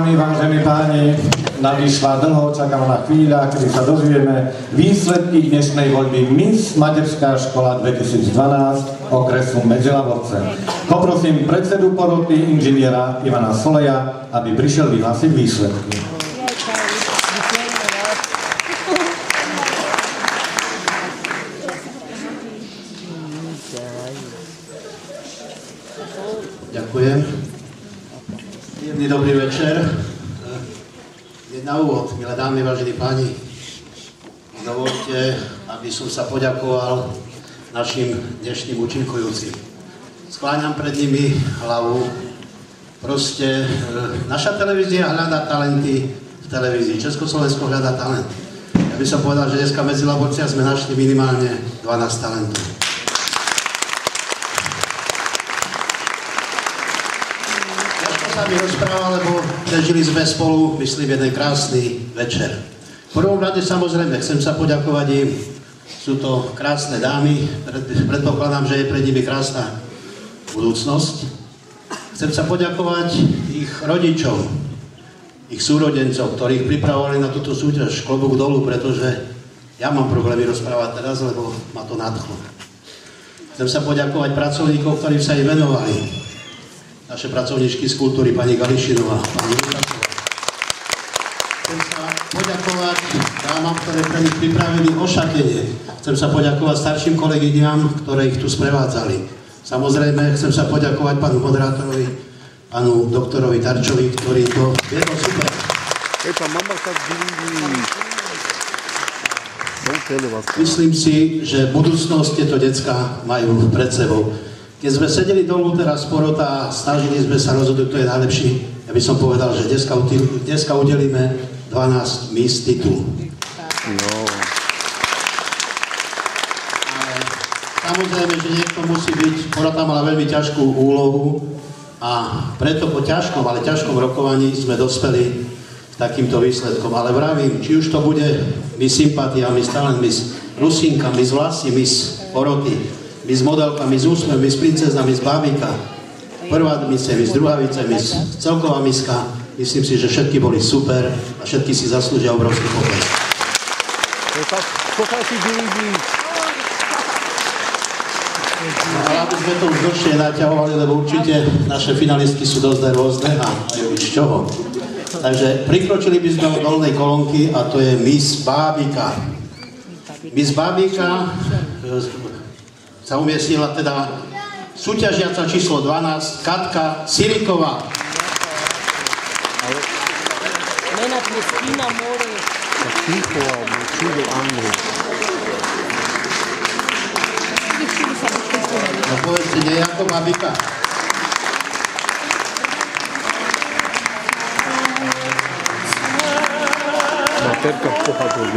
dámy, vážení páni, nadišla dlho očakávaná chvíľa, kedy sa dozvieme výsledky dnešnej voľby Miss Materská škola 2012 okresu Medzelavovce. Poprosím predsedu poroty inžiniera Ivana Soleja, aby prišiel vyhlásiť výsledky. Ďakujem. Príjemný dobrý večer. Na úvod, milé dámy, vážení páni, dovoľte, aby som sa poďakoval našim dnešným účinkujúcim. Skláňam pred nimi hlavu. Proste naša televízia hľadá talenty v televízii. Československo hľadá talent. Ja by som povedal, že dneska medzi Laborcia sme našli minimálne 12 talentov. Sa mi rozprával, lebo prežili sme spolu, myslím, jeden krásny večer. V prvom rade samozrejme chcem sa poďakovať im. Sú to krásne dámy, predpokladám, že je pred nimi krásna budúcnosť. Chcem sa poďakovať ich rodičom, ich súrodencov, ktorých pripravovali na túto súťaž. Klobúk dolu, pretože ja mám problémy rozprávať teraz, lebo ma to nadchlo. Chcem sa poďakovať pracovníkov, ktorí sa im venovali. Naše pracovníčky z kultúry, pani Gališinová, pani Lukáčová. Chcem sa poďakovať dámam, ktoré pre nich pripravili ošatenie. Chcem sa poďakovať starším kolegyňam, ktoré ich tu sprevádzali. Samozrejme, chcem sa poďakovať pánu moderátorovi, pánu doktorovi Tarčovi, ktorý to viedol super. Myslím si, že budúcnosť tieto decká majú pred sebou. Keď sme sedeli dolu teraz porota a snažili sme sa rozhodnúť, kto je najlepší, ja by som povedal, že dneska udelíme 12 Miss titul. No. Ale samozrejme, že niekto musí byť, porota mala veľmi ťažkú úlohu a preto po ťažkom, ale ťažkom rokovaní sme dospeli k takýmto výsledkom. Ale vravím, či už to bude Miss Sympatia, Miss Talent, Miss Rusinka, Miss Vlasy, Miss Poroty, Miss Modelka, Miss Úsmev, Miss Princezna, Miss Bábika, prvá mise, Miss druhá vice, Miss celková miska. Myslím si, že všetky boli super a všetky si zaslúžia obrovský potlesk. Ale aby sme to už dlhšie naťahovali, lebo určite naše finalistky sú dosť rôzne a majú z čoho. Takže prikročili by sme od dolnej kolónky a to je Miss Bábika. Miss Bábika sa umiestnila teda súťažiaca číslo 12, Katka Siriková. No povedzte, nie je ako Bábika. Materka v pochadu.